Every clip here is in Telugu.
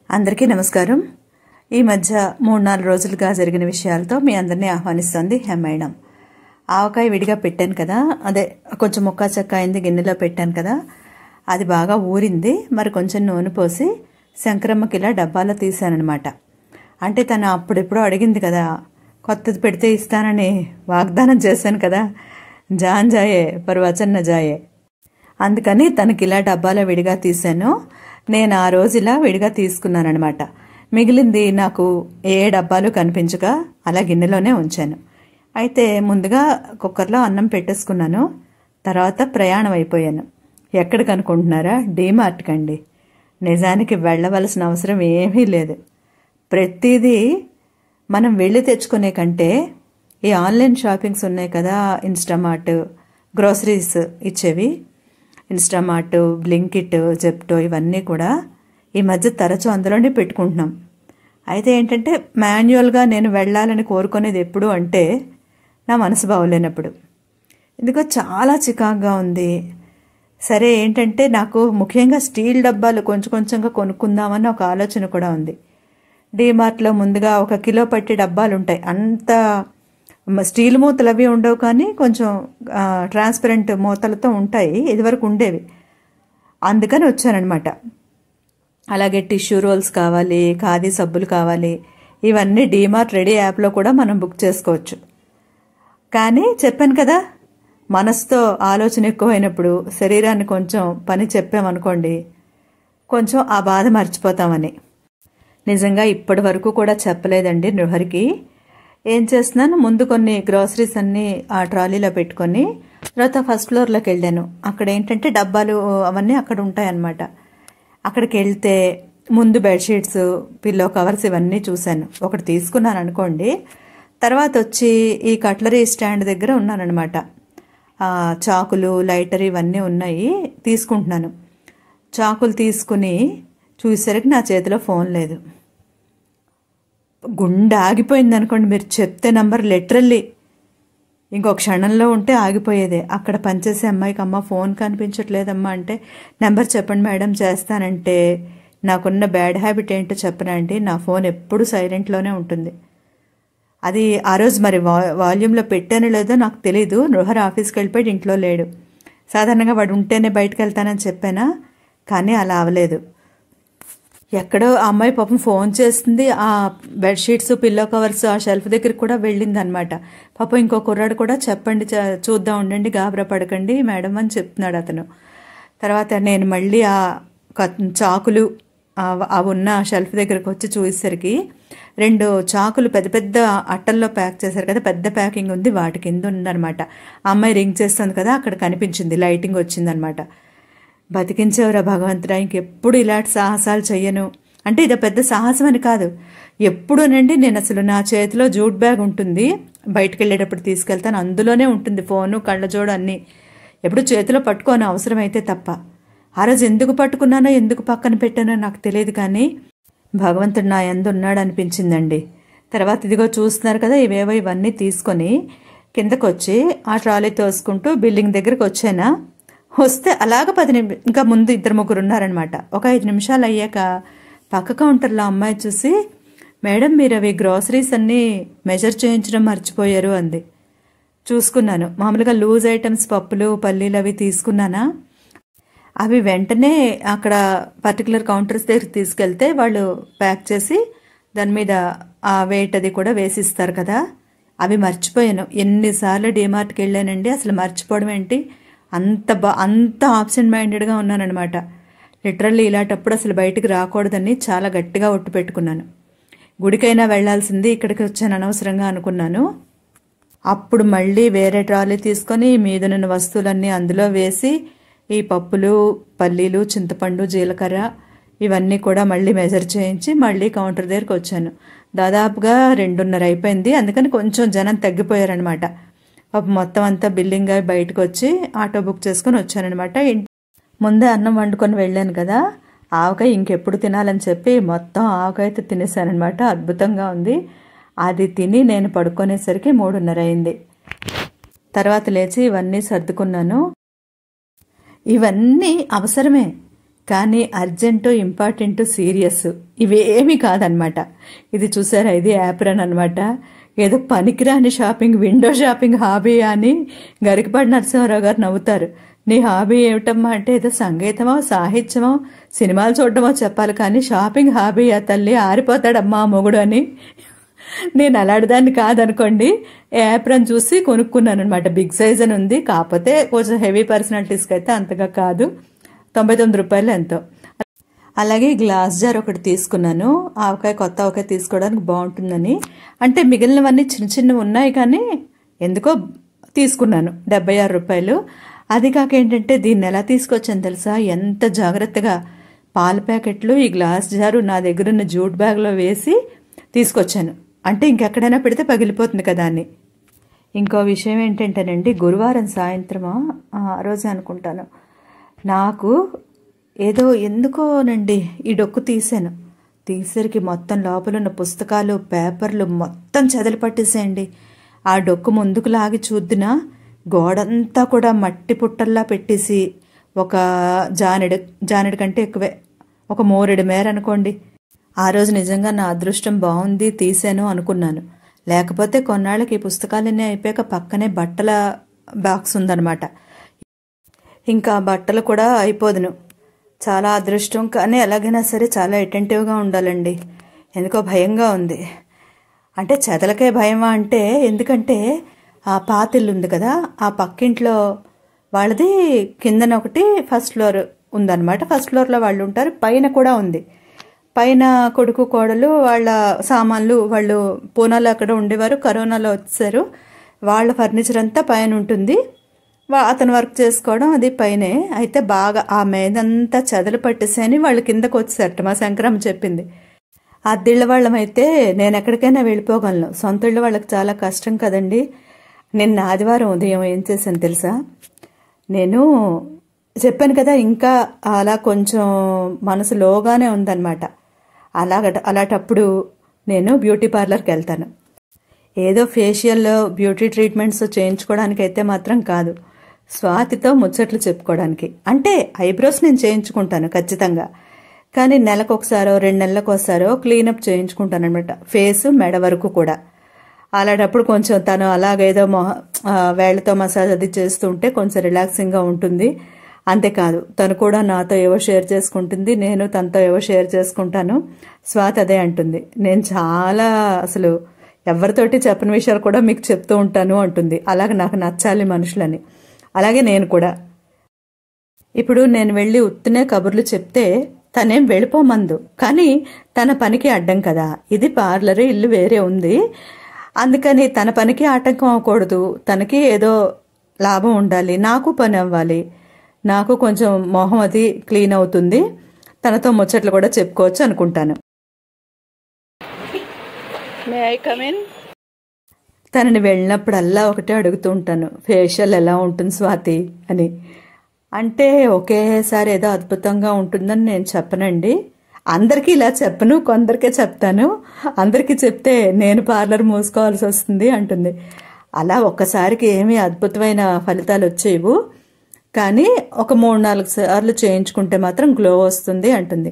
అందరికీ నమస్కారం. ఈ మధ్య 3-4 రోజులుగా జరిగిన విషయాలతో మీ అందరినీ ఆహ్వానిస్తోంది హెమ్మైడం. ఆవకాయ విడిగా పెట్టాను కదా, అదే కొంచెం ముక్క చెక్క అయింది, గిన్నెలో పెట్టాను కదా, అది బాగా ఊరింది. మరి కొంచెం నూనె పోసి శంకరమ్మకి ఇలా డబ్బాలో తీసానమాట. అంటే తను అప్పుడెప్పుడో అడిగింది కదా, కొత్తది పెడితే ఇస్తానని వాగ్దానం చేశాను కదా, జాన్ జాయే పర్ వచన్ న జాయే. అందుకని తనకి ఇలా డబ్బాలో విడిగా తీసాను. నేను ఆ రోజు ఇలా విడిగా తీసుకున్నానమాట. మిగిలింది నాకు ఏ డబ్బాలు కనిపించక అలా గిన్నెలోనే ఉంచాను. అయితే ముందుగా కుక్కర్లో అన్నం పెట్టేసుకున్నాను. తర్వాత ప్రయాణం అయిపోయాను. ఎక్కడికి అనుకుంటున్నారా? డీమార్ట్కి అండి. నిజానికి వెళ్ళవలసిన అవసరం ఏమీ లేదు. ప్రతిదీ మనం వెళ్ళి తెచ్చుకునే కంటే ఈ ఆన్లైన్ షాపింగ్స్ ఉన్నాయి కదా, ఇన్స్టామార్ట్, గ్రోసరీస్ ఇచ్చేవి, ఇన్స్టామార్ట్, బ్లింకిట్, జెప్టో, ఇవన్నీ కూడా ఈ మధ్య తరచూ అందులోనే పెట్టుకుంటున్నాం. అయితే ఏంటంటే మాన్యువల్గా నేను వెళ్ళాలని కోరుకునేది ఎప్పుడు అంటే నా మనసు బాగోలేనప్పుడు. ఎందుకో చాలా చికాకుగా ఉంది. సరే ఏంటంటే నాకు ముఖ్యంగా స్టీల్ డబ్బాలు కొంచెం కొంచెంగా కొనుక్కుందామని ఒక ఆలోచన కూడా ఉంది. డీమార్ట్లో ముందుగా 1 కిలో పట్టి డబ్బాలు ఉంటాయి. అంత స్టీల్ మూతలు అవి ఉండవు, కానీ కొంచెం ట్రాన్స్పరెంట్ మూతలతో ఉంటాయి. ఇదివరకు ఉండేవి. అందుకని వచ్చానమాట. అలాగే టిష్యూ రోల్స్ కావాలి, ఖాదీ సబ్బులు కావాలి. ఇవన్నీ డీమార్ట్ రెడీ యాప్లో కూడా మనం బుక్ చేసుకోవచ్చు. కానీ చెప్పాను కదా, మనసుతో ఆలోచన ఎక్కువైనప్పుడు శరీరాన్ని కొంచెం పని చెప్పామనుకోండి, కొంచెం ఆ బాధ మర్చిపోతామని. నిజంగా ఇప్పటి వరకు కూడా చెప్పలేదండి నృహరికి. ఏం చేస్తున్నాను, ముందు కొన్ని గ్రోసరీస్ అన్నీ ఆ ట్రాలీలో పెట్టుకొని తర్వాత ఫస్ట్ ఫ్లోర్లోకి వెళ్ళాను. అక్కడ ఏంటంటే డబ్బాలు అవన్నీ అక్కడ ఉంటాయన్నమాట. అక్కడికి వెళ్తే ముందు బెడ్షీట్స్, పిల్లో కవర్స్ ఇవన్నీ చూశాను. ఒకటి తీసుకున్నాను అనుకోండి. తర్వాత వచ్చి ఈ కట్లరీ స్టాండ్ దగ్గర ఉన్నానన్నమాట. చాకులు, లైటర్ ఇవన్నీ ఉన్నాయి, తీసుకుంటున్నాను. చాకులు తీసుకుని చూసేసరికి నా చేతిలో ఫోన్ లేదు. గుండె ఆగిపోయింది అనుకోండి. మీరు చెప్తే నంబర్ లిటరల్లీ ఇంకో క్షణంలో ఉంటే ఆగిపోయేదే. అక్కడ పనిచేసే అమ్మాయికి, అమ్మ ఫోన్ కనిపించట్లేదమ్మా అంటే, నెంబర్ చెప్పండి మేడం చేస్తానంటే, నాకున్న బ్యాడ్ హ్యాబిట్ ఏంటో చెప్పనండి, నా ఫోన్ ఎప్పుడు సైలెంట్లోనే ఉంటుంది. అది ఆ రోజు మరి వాల్యూమ్లో పెట్టానో లేదో నాకు తెలీదు. నృహర్ ఆఫీస్కి వెళ్ళిపోయి ఇంట్లో లేడు. సాధారణంగా వాడు ఉంటేనే బయటకు వెళ్తానని చెప్పానా, కానీ అలా అవ్వలేదు. ఎక్కడో ఆ అమ్మాయి పాపం ఫోన్ చేస్తుంది. ఆ బెడ్షీట్స్, పిల్లో కవర్స్ ఆ షెల్ఫ్ దగ్గరికి కూడా వెళ్ళింది అనమాట. పాపం ఇంకో కుర్రాడు కూడా చెప్పండి చూద్దాం ఉండండి, గాబరా పడకండి మేడం అని చెప్తున్నాడు అతను. తర్వాత నేను మళ్ళీ ఆ చాకులు అవి ఉన్న షెల్ఫ్ దగ్గరకు వచ్చి చూసేసరికి 2 చాకులు పెద్ద పెద్ద అట్టల్లో ప్యాక్ చేశారు కదా, పెద్ద ప్యాకింగ్ ఉంది, వాటి కింద ఉందనమాట. ఆ అమ్మాయి రింగ్ చేస్తుంది కదా, అక్కడ కనిపించింది, లైటింగ్ వచ్చిందనమాట. బతికించేవరా భగవంతుడా, ఇంకెప్పుడు ఇలాంటి సాహసాలు చెయ్యను. అంటే ఇది పెద్ద సాహసం అని కాదు, ఎప్పుడూనండి నేను అసలు నా చేతిలో జూట్ బ్యాగ్ ఉంటుంది, బయటకు వెళ్ళేటప్పుడు తీసుకెళ్తాను, అందులోనే ఉంటుంది ఫోను, కళ్ళజోడు అన్నీ. ఎప్పుడు చేతిలో పట్టుకోను అవసరమైతే తప్ప. ఆ రోజు ఎందుకు పట్టుకున్నానో, ఎందుకు పక్కన పెట్టానో నాకు తెలియదు, కానీ భగవంతుడు నా యందు ఉన్నాడు అనిపించిందండి. తర్వాత ఇదిగో చూస్తున్నారు కదా, ఇవేవో ఇవన్నీ తీసుకొని కిందకు వచ్చి ఆ ట్రాలీ తోసుకుంటూ బిల్డింగ్ దగ్గరకు వచ్చానా. వస్తే అలాగ ఇంకా ముందు 2-3 ఉన్నారనమాట. ఒక 5 నిమిషాలు అయ్యాక పక్క కౌంటర్లో అమ్మాయి చూసి, మేడం మీరు అవి గ్రోసరీస్ అన్నీ మెజర్ చేయించడం మర్చిపోయారు అంది. చూసుకున్నాను. మామూలుగా లూజ్ ఐటమ్స్, పప్పులు, పల్లీలు అవి తీసుకున్నానా. అవి వెంటనే అక్కడ పర్టికులర్ కౌంటర్స్ దగ్గర తీసుకెళ్తే వాళ్ళు ప్యాక్ చేసి దాని మీద ఆ వెయిట్ అది కూడా వేసిస్తారు కదా, అవి మర్చిపోయాను. ఎన్నిసార్లు డీమార్ట్కి వెళ్ళానండి, అసలు మర్చిపోవడం ఏంటి, అంత ఆబ్సెంట్ మైండెడ్గా ఉన్నానమాట. లిటరల్లీ ఇలాంటప్పుడు అసలు బయటికి రాకూడదని చాలా గట్టిగా ఒట్టు పెట్టుకున్నాను. గుడికైనా వెళ్లాల్సింది, ఇక్కడికి వచ్చాను అనవసరంగా అనుకున్నాను. అప్పుడు మళ్ళీ వేరే ట్రాలీ తీసుకొని మీదనున్న వస్తువులన్నీ అందులో వేసి ఈ పప్పులు, పల్లీలు, చింతపండు, జీలకర్ర ఇవన్నీ కూడా మళ్ళీ మెజర్ చేయించి మళ్ళీ కౌంటర్ దగ్గరికి వచ్చాను. దాదాపుగా 2:30 అయిపోయింది. అందుకని కొంచెం జనం తగ్గిపోయారనమాట. మొత్తం అంతా బిల్లింగ్ అయి బయటకు వచ్చి ఆటో బుక్ చేసుకుని వచ్చానమాట. ముందే అన్నం వండుకొని వెళ్ళాను కదా, ఆవకాయ ఇంకెప్పుడు తినాలని చెప్పి మొత్తం ఆవకాయతో తినేసానమాట. అద్భుతంగా ఉంది. అది తిని నేను పడుకునేసరికి 3:30 అయింది. తర్వాత లేచి ఇవన్నీ సర్దుకున్నాను. ఇవన్నీ అవసరమే, కానీ అర్జెంటు, ఇంపార్టెంటు, సీరియస్ ఇవేమీ కాదనమాట. ఇది చూసారా, ఇది యాప్రన్ అనమాట. ఏదో పనికిరాని షాపింగ్, విండో షాపింగ్ హాబీ అని గరికపాటి నరసింహారావు గారు నవ్వుతారు. నీ హాబీ ఏమిటమ్మా అంటే ఏదో సంగీతమో, సాహిత్యమో, సినిమాలు చూడటమో చెప్పాలి, కానీ షాపింగ్ హాబీయా తల్లి, ఆరిపోతాడమ్మా మొగుడు అని. నేను అలాంటిదాన్ని కాదనుకోండి. యాప్రన్ చూసి కొనుక్కున్నాను అనమాట. బిగ్ సైజ్ అని ఉంది, కాకపోతే కొంచెం హెవీ పర్సనాలిటీస్కి అయితే అంతగా కాదు. 99 రూపాయలు ఎంతో. అలాగే గ్లాస్ జార్ ఒకటి తీసుకున్నాను, ఆవకాయ, కొత్త ఆవకాయ తీసుకోవడానికి బాగుంటుందని. అంటే మిగిలినవన్నీ చిన్న చిన్నవి ఉన్నాయి, కానీ ఎందుకో తీసుకున్నాను. 76 రూపాయలు. అది కాక ఏంటంటే దీన్ని ఎలా తీసుకొచ్చాను తెలుసా, ఎంత జాగ్రత్తగా పాల ప్యాకెట్లు, ఈ గ్లాస్ జారు నా దగ్గర ఉన్న జూట్ బ్యాగ్లో వేసి తీసుకొచ్చాను. అంటే ఇంకెక్కడైనా పెడితే పగిలిపోతుంది కదా అని. ఇంకో విషయం ఏంటంటేనండి, గురువారం సాయంత్రమా ఆ రోజు అనుకుంటాను, నాకు ఏదో ఎందుకోనండి ఈ డొక్కు తీసాను. తీసరికి మొత్తం లోపల ఉన్న పుస్తకాలు, పేపర్లు మొత్తం చెదలు పట్టేసేయండి. ఆ డొక్కు ముందుకు లాగి చూద్దినా గోడంతా కూడా మట్టి పుట్టల్లా పెట్టేసి, ఒక జానెడు కంటే ఎక్కువే, ఒక మోరెడు మేర అనుకోండి. ఆ రోజు నిజంగా నా అదృష్టం బాగుంది, తీసాను అనుకున్నాను. లేకపోతే కొన్నాళ్ళకి ఈ పుస్తకాలన్నీ అయిపోయాక పక్కనే బట్టల బాక్స్ ఉందన్నమాట. ఇంకా బట్టలు కూడా అయిపోదును. చాలా అదృష్టం. కానీ ఎలాగైనా సరే చాలా అటెంటివ్గా ఉండాలండి. ఎందుకో భయంగా ఉంది. అంటే చెదలకే భయమా అంటే, ఎందుకంటే ఆ పాతిల్లు ఉంది కదా, ఆ పక్కింట్లో వాళ్ళది కిందన ఒకటి ఫస్ట్ ఫ్లోర్ ఉందన్నమాట. ఫస్ట్ ఫ్లోర్లో వాళ్ళు ఉంటారు, పైన కూడా ఉంది. పైన కొడుకు కోడలు వాళ్ళ సామాన్లు, వాళ్ళు పూనాలో అక్కడ ఉండేవారు, కరోనాలో వచ్చారు. వాళ్ళ ఫర్నిచర్ అంతా పైన ఉంటుంది. అతను వర్క్ చేసుకోవడం అది పైనే. అయితే బాగా ఆ మీదంతా చెదలు పట్టేసాయని వాళ్ళు కిందకు వచ్చారట. మా శంకరమ్మ చెప్పింది. అద్దెళ్ళ వాళ్ళమైతే నేను ఎక్కడికైనా వెళ్ళిపోగలను, సొంత ఇళ్ళ వాళ్ళకి చాలా కష్టం కదండి. నిన్న ఆదివారం ఉదయం ఏం చేశాను తెలుసా, నేను చెప్పాను కదా ఇంకా అలా కొంచెం మనసు లోగానే ఉందన్నమాట. అలాంటప్పుడు నేను బ్యూటీ పార్లర్కి వెళ్తాను. ఏదో ఫేషియల్, బ్యూటీ ట్రీట్మెంట్స్ చేయించుకోవడానికి అయితే మాత్రం కాదు, స్వాతితో ముచ్చట్లు చెప్పుకోవడానికి. అంటే ఐబ్రోస్ నేను చేయించుకుంటాను ఖచ్చితంగా, కానీ నెలకు ఒకసారో 2 నెలలకు ఒకసారో క్లీనప్ చేయించుకుంటాను అనమాట, ఫేస్ మెడ వరకు కూడా. అలాంటప్పుడు కొంచెం తను అలాగేదో వేళ్లతో మసాజ్ అది చేస్తుంటే కొంచెం రిలాక్సింగ్గా ఉంటుంది. అంతేకాదు తను కూడా నాతో ఏవో షేర్ చేసుకుంటుంది, నేను తనతో ఏవో షేర్ చేసుకుంటాను. స్వాతి అదే అంటుంది, నేను చాలా అసలు ఎవరితోటి చెప్పని విషయాలు కూడా మీకు చెప్తూ ఉంటాను అంటుంది. అలాగే నాకు నచ్చాలి మనుషులని. అలాగే నేను కూడా. ఇప్పుడు నేను వెళ్ళి ఉత్తినే కబుర్లు చెప్తే తనేం వెళ్ళిపోమందు, కానీ తన పనికి అడ్డం కదా. ఇది పార్లర్, ఇల్లు వేరే ఉంది, అందుకని తన పనికి ఆటంకం అవ్వకూడదు. తనకి ఏదో లాభం ఉండాలి, నాకు పని అవ్వాలి, నాకు కొంచెం మొహం అది క్లీన్ అవుతుంది, తనతో ముచ్చట్లు కూడా చెప్పుకోవచ్చు అనుకుంటాను. May I come in? తనని వెళ్ళినప్పుడల్లా ఒకటే అడుగుతూ ఉంటాను, ఫేషియల్ ఎలా ఉంటుంది స్వాతి అని. అంటే ఒకేసారి ఏదో అద్భుతంగా ఉంటుందని నేను చెప్పనండి. అందరికీ ఇలా చెప్పను, కొందరికే చెప్తాను. అందరికీ చెప్తే నేను పార్లర్ మూసుకోవాల్సి వస్తుంది అంటుంది. అలా ఒక్కసారికి ఏమీ అద్భుతమైన ఫలితాలు వచ్చేవు, కానీ ఒక 3-4 సార్లు చేయించుకుంటే మాత్రం గ్లో వస్తుంది అంటుంది.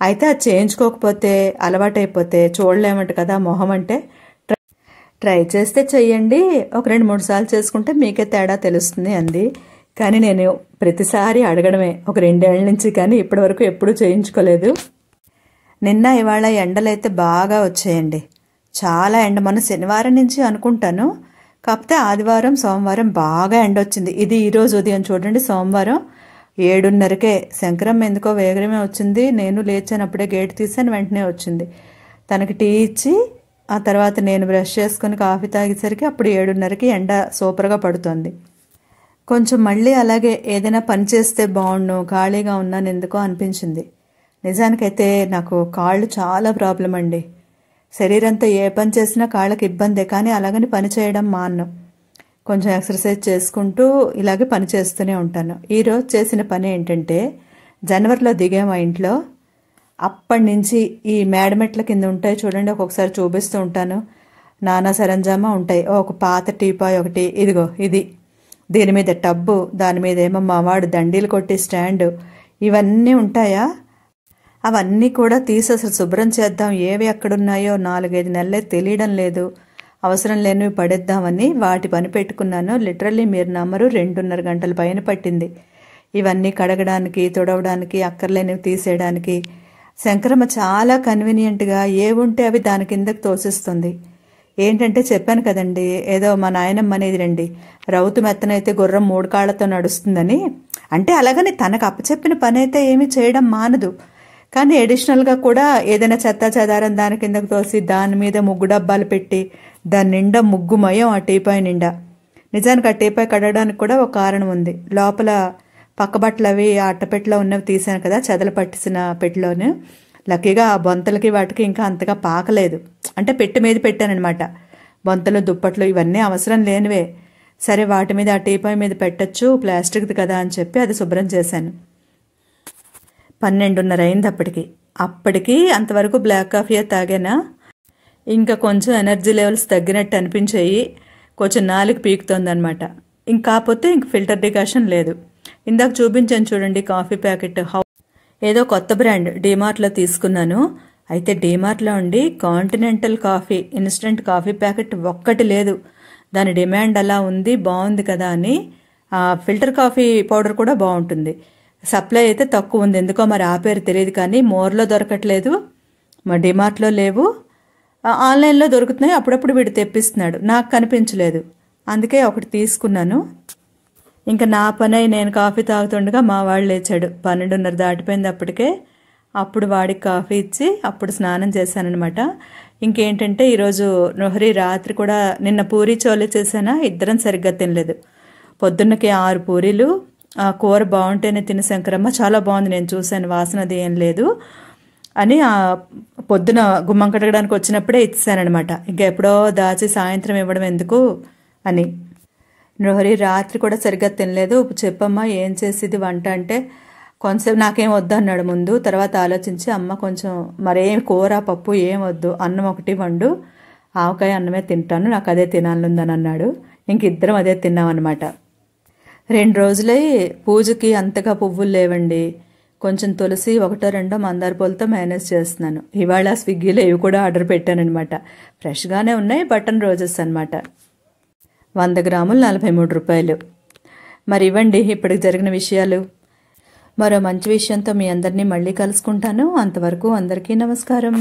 అయితే అది చేయించుకోకపోతే, అలవాటైపోతే చూడలేమంట కదా మొహం అంటే. ట్రై చేస్తే చెయ్యండి, ఒక 2-3 సార్లు చేసుకుంటే మీకే తేడా తెలుస్తుంది అంది. కానీ నేను ప్రతిసారి అడగడమే ఒక 2 ఏళ్ల నుంచి, కానీ ఇప్పటి వరకు ఎప్పుడూ చేయించుకోలేదు. నిన్న ఇవాళ ఎండలైతే బాగా వచ్చాయండి, చాలా ఎండ. మొన్న శనివారం నుంచి అనుకుంటాను, కాకపోతే ఆదివారం, సోమవారం బాగా ఎండ వచ్చింది. ఇది ఈరోజు ఉదయం చూడండి, సోమవారం 7:30కే శంకరమ్మ ఎందుకో వేగరమే వచ్చింది. నేను లేచానప్పుడే గేట్ తీసాను, వెంటనే వచ్చింది. తనకి టీ ఇచ్చి ఆ తర్వాత నేను బ్రష్ చేసుకుని కాఫీ తాగేసరికి అప్పుడు 7:30కి ఎండ సూపర్గా పడుతోంది. కొంచెం మళ్ళీ అలాగే ఏదైనా పని చేస్తే బాగుండు, ఖాళీగా ఉన్నాను ఎందుకో అనిపించింది. నిజానికైతే నాకు కాళ్ళు చాలా ప్రాబ్లం అండి. శరీరంతో ఏ పని చేసినా కాళ్ళకి ఇబ్బందే, కానీ అలాగని పని చేయడం మాన్ను. కొంచెం ఎక్సర్సైజ్ చేసుకుంటూ ఇలాగే పని చేస్తూనే ఉంటాను. ఈరోజు చేసిన పని ఏంటంటే, జనవరిలో దిగాం మా ఇంట్లో. అప్పటి నుంచి ఈ మేడమెట్ల కింద ఉంటాయి చూడండి, ఒక్కొక్కసారి చూపిస్తూ ఉంటాను, నానా సరంజామా ఉంటాయి. ఒక పాత టీపాయ్ ఒకటి, ఇదిగో ఇది, దీని మీద టబ్బు, దాని మీద ఏమో మా వాడు దండీలు కొట్టి స్టాండు, ఇవన్నీ ఉంటాయా? అవన్నీ కూడా తీసి అసలు శుభ్రం చేద్దాం, ఏవి ఎక్కడున్నాయో 4-5 నెలలే తెలియడం లేదు, అవసరం లేనివి పడేద్దామని వాటి పని పెట్టుకున్నాను. లిటరల్లీ మీరు నమ్మరు, 2.5 గంటల పైన పట్టింది ఇవన్నీ కడగడానికి, తుడవడానికి, అక్కర్లేనివి తీసేయడానికి. శంకరమ్మ చాలా కన్వీనియంట్గా ఏవుంటే అవి దాని కిందకు తోసిస్తుంది. ఏంటంటే చెప్పాను కదండి, ఏదో మా నాయనమ్మ అనేది రండి, రౌతు మెత్తనైతే గుర్రం 3 కాళ్లతో నడుస్తుందని. అంటే అలాగని తనకు అప్పచెప్పిన పని అయితే ఏమీ చేయడం మానదు, కానీ అడిషనల్గా కూడా ఏదైనా చెత్త చెదారం దాని కిందకు తోసి దాని మీద ముగ్గు డబ్బాలు పెట్టి దాని నిండా ముగ్గుమయం ఆ టీపాయ్ నిండా. నిజానికి ఆ టీపాయ్ కడగడానికి కూడా ఒక కారణం ఉంది. లోపల పక్క బట్టలు అవి ఆ అట్టపెట్టలో ఉన్నవి తీసాను కదా, చెదలు పట్టిసిన పెట్టిలోనే. లక్కీగా ఆ బొంతలకి వాటికి ఇంకా అంతగా పాకలేదు, అంటే పెట్టి మీద పెట్టానమాట. బొంతలు, దుప్పట్లు ఇవన్నీ అవసరం లేనివే. సరే వాటి మీద ఆ టీపాయ్ మీద పెట్టచ్చు, ప్లాస్టిక్ది కదా అని చెప్పి అది శుభ్రం చేశాను. 12:30 అయింది అప్పటికి అంతవరకు బ్లాక్ కాఫీయే తాగానా. ఇంకా కొంచెం ఎనర్జీ లెవెల్స్ తగ్గినట్టు అనిపించాయి, కొంచెం నాలుగు పీకుతోందనమాట. ఇంకాపోతే ఇంక ఫిల్టర్ డికాషన్ లేదు. ఇందాక చూపించాను చూడండి కాఫీ ప్యాకెట్, ఏదో కొత్త బ్రాండ్ డీమార్ట్లో తీసుకున్నాను. అయితే డీమార్ట్లో ఉండి continental coffee instant coffee packet ఒక్కటి లేదు. దాని డిమాండ్ అలా ఉంది, బాగుంది కదా అని. ఫిల్టర్ కాఫీ పౌడర్ కూడా బాగుంటుంది, సప్లై అయితే తక్కువ ఉంది, ఎందుకో మరి ఆ పేరు తెలియదు. కానీ మోర్లో దొరకట్లేదు, మా డిమార్ట్లో లేవు, ఆన్లైన్లో దొరుకుతున్నాయి. అప్పుడప్పుడు వీడు తెప్పిస్తున్నాడు, నాకు కనిపించలేదు, అందుకే ఒకటి తీసుకున్నాను. ఇంకా నా పని నేను కాఫీ తాగుతుండగా మా వాడు లేచాడు. 12:30 దాటిపోయింది అప్పటికే. అప్పుడు వాడికి కాఫీ ఇచ్చి అప్పుడు స్నానం చేశానమాట. ఇంకేంటంటే ఈరోజు నొహరి రాత్రి కూడా, నిన్న పూరీ చోలే చేశానా, ఇద్దరం సరిగ్గా తినలేదు. పొద్దున్నకి 6 పూరీలు, ఆ కూర బాగుంటేనే తిని శంకరమ్మ చాలా బాగుంది, నేను చూశాను, వాసన అది ఏం లేదు అని పొద్దున గుమ్మం కడగడానికి వచ్చినప్పుడే ఇచ్చానమాట. ఇంకా ఎప్పుడో దాచి సాయంత్రం ఇవ్వడం ఎందుకు అని. నొహరి రాత్రి కూడా సరిగ్గా తినలేదు. చెప్పమ్మా ఏం చేసేది వంట అంటే, కొంచెం నాకేం వద్దు అన్నాడు ముందు. తర్వాత ఆలోచించి, అమ్మ కొంచెం మరేం కూర పప్పు ఏం వద్దు, అన్నం ఒకటి వండు, ఆవకాయ అన్నమే తింటాను, నాకు అదే తినాలందని అన్నాడు. ఇంక ఇద్దరం అదే తిన్నామన్నమాట. 2 రోజులై పూజకి అంతగా పువ్వులు లేవండి. కొంచెం తులసి, 1-2 మందార పూలతో మేనేజ్ చేస్తున్నాను. ఇవాళ స్విగ్గీలో ఇవి కూడా ఆర్డర్ పెట్టానమాట. ఫ్రెష్గానే ఉన్నాయి, బటన్ రోజెస్ అనమాట. 100 గ్రాములు 43 రూపాయలు. మరి ఇవ్వండి ఇప్పటికి జరిగిన విషయాలు. మరో మంచి విషయంతో మీ అందరినీ మళ్ళీ కలుసుకుంటాను. అంతవరకు అందరికీ నమస్కారం.